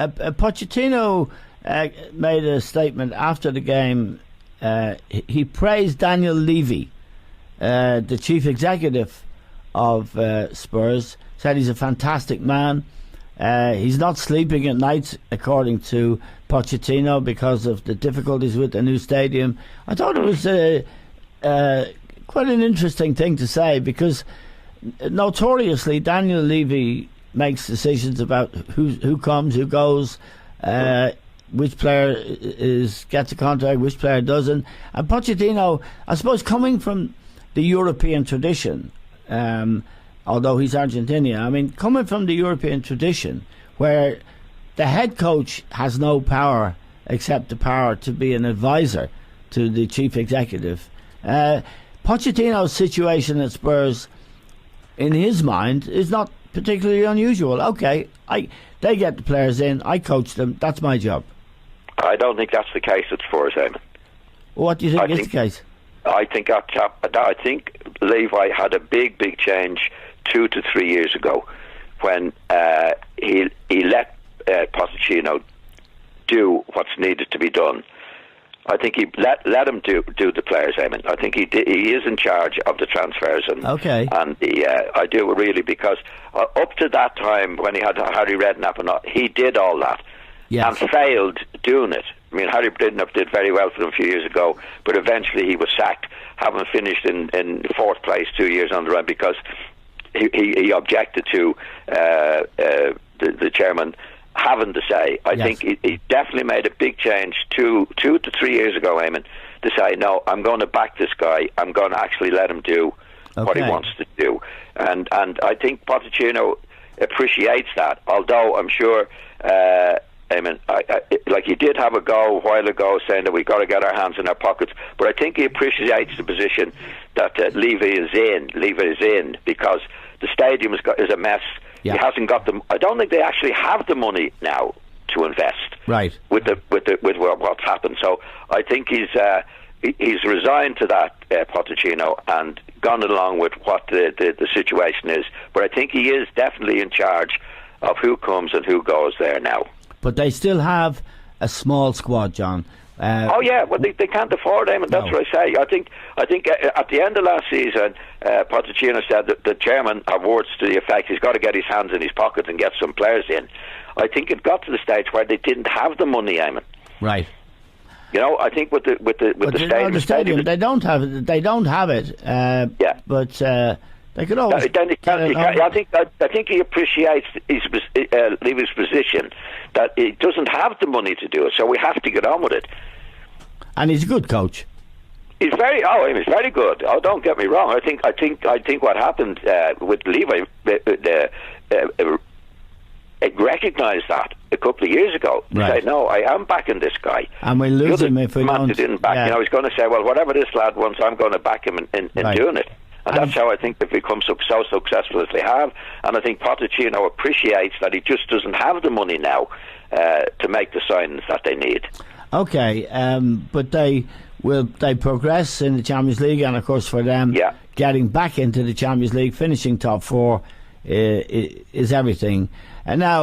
Pochettino made a statement after the game. He praised Daniel Levy, the chief executive of Spurs, said he's a fantastic man. He's not sleeping at night, according to Pochettino, because of the difficulties with the new stadium. I thought it was quite an interesting thing to say, because notoriously Daniel Levy makes decisions about who comes, who goes, which player gets a contract, which player doesn't. And Pochettino, I suppose, coming from the European tradition, although he's Argentinian, I mean, coming from the European tradition, where the head coach has no power except the power to be an advisor to the chief executive. Pochettino's situation at Spurs, in his mind, is not particularly unusual. Okay, they get the players in, I coach them, that's my job. I don't think that's the case at Spurs, Eamon. What do you think is the case? I think Levi had a big change 2 to 3 years ago when he let Pochettino do what's needed to be done. I think he let him do the players, Eamon. I think he is in charge of the transfers, and I do really, because up to that time when he had Harry Redknapp and all, he did all that and failed doing it. I mean, Harry Redknapp did very well for him a few years ago, but eventually he was sacked, having finished in fourth place 2 years on the run, because he objected to the chairman having to say. I think he definitely made a big change 2 to 3 years ago, Eamon, to say, no, I'm going to back this guy. I'm going to actually let him do what he wants to do. And I think Pochettino appreciates that, although I'm sure, Eamon, like he did have a go a while ago saying that we've got to get our hands in our pockets, but I think he appreciates the position that Levy is in, because the stadium is a mess. He hasn't got them. I don't think they actually have the money now to invest. Right. With what's happened. So I think he's resigned to that, Pochettino, and gone along with what the situation is. But I think he is definitely in charge of who comes and who goes there now. But they still have a small squad, John. Well, they can't afford him, and that's what I say. I think at the end of last season, Pochettino said that the chairman had words to the effect he's got to get his hands in his pockets and get some players in. I think it got to the stage where they didn't have the money, Eamon. Right. You know, I think with the stadium, they don't have it. They don't have it. But they could always. I think he appreciates Levy's position, that he doesn't have the money to do it, so we have to get on with it. And he's a good coach. He's very good. Oh, don't get me wrong. I think what happened with Levy, recognised that a couple of years ago. Right. Say, no, I am backing this guy. And we lose him if we don't. Didn't back. You know, he's going to say, well, whatever this lad wants, I'm going to back him in doing it. And that's how I think they've become so successful as they have. And I think Pochettino appreciates that he just doesn't have the money now to make the signings that they need. Okay, but they progress in the Champions League, and of course for them, getting back into the Champions League, finishing top four is everything. And now